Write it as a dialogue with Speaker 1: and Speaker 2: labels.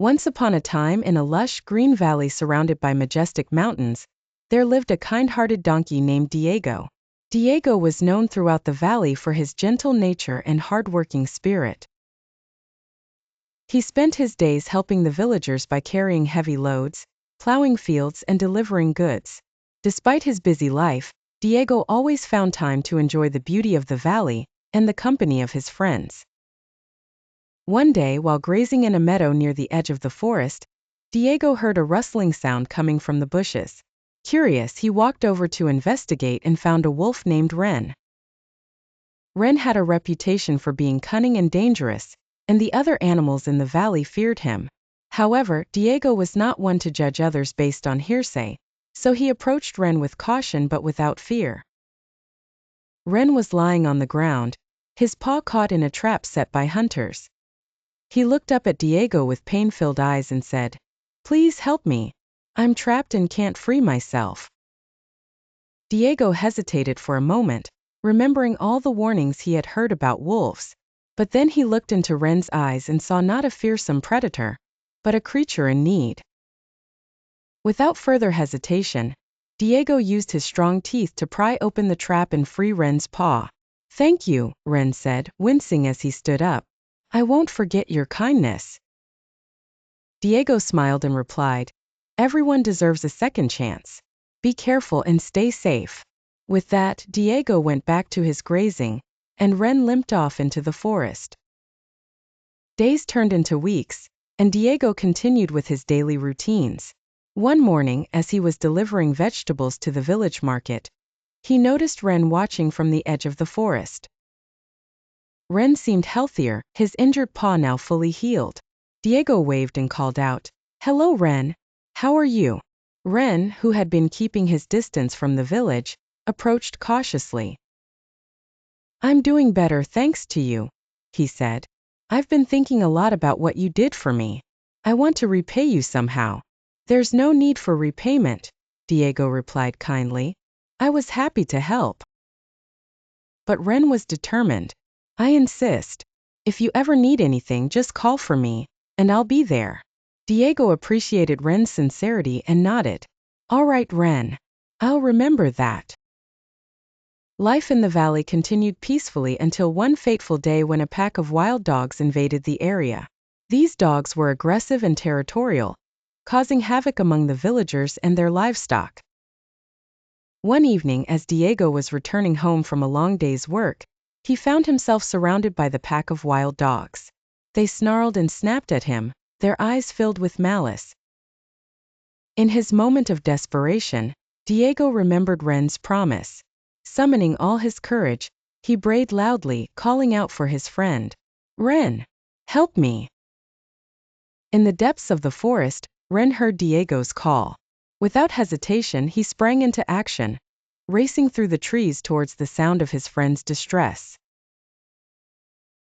Speaker 1: Once upon a time, in a lush, green valley surrounded by majestic mountains, there lived a kind-hearted donkey named Diego. Diego was known throughout the valley for his gentle nature and hard-working spirit. He spent his days helping the villagers by carrying heavy loads, plowing fields, and delivering goods. Despite his busy life, Diego always found time to enjoy the beauty of the valley and the company of his friends. One day, while grazing in a meadow near the edge of the forest, Diego heard a rustling sound coming from the bushes. Curious, he walked over to investigate and found a wolf named Wren. Wren had a reputation for being cunning and dangerous, and the other animals in the valley feared him. However, Diego was not one to judge others based on hearsay, so he approached Wren with caution but without fear. Wren was lying on the ground, his paw caught in a trap set by hunters. He looked up at Diego with pain-filled eyes and said, "Please help me. I'm trapped and can't free myself." Diego hesitated for a moment, remembering all the warnings he had heard about wolves, but then he looked into Wren's eyes and saw not a fearsome predator, but a creature in need. Without further hesitation, Diego used his strong teeth to pry open the trap and free Wren's paw. "Thank you," Wren said, wincing as he stood up. "I won't forget your kindness." Diego smiled and replied, "Everyone deserves a second chance. Be careful and stay safe." With that, Diego went back to his grazing, and Wren limped off into the forest. Days turned into weeks, and Diego continued with his daily routines. One morning, as he was delivering vegetables to the village market, he noticed Wren watching from the edge of the forest. Wren seemed healthier, his injured paw now fully healed. Diego waved and called out, "Hello, Wren. How are you?" Wren, who had been keeping his distance from the village, approached cautiously. "I'm doing better thanks to you," he said. "I've been thinking a lot about what you did for me. I want to repay you somehow." "There's no need for repayment," Diego replied kindly. "I was happy to help." But Wren was determined. "I insist. If you ever need anything, just call for me, and I'll be there." Diego appreciated Wren's sincerity and nodded. "All right, Wren. I'll remember that." Life in the valley continued peacefully until one fateful day when a pack of wild dogs invaded the area. These dogs were aggressive and territorial, causing havoc among the villagers and their livestock. One evening, as Diego was returning home from a long day's work, he found himself surrounded by the pack of wild dogs. They snarled and snapped at him, their eyes filled with malice. In his moment of desperation, Diego remembered Wren's promise. Summoning all his courage, he brayed loudly, calling out for his friend. "Wren, help me!" In the depths of the forest, Wren heard Diego's call. Without hesitation, he sprang into action, racing through the trees towards the sound of his friend's distress.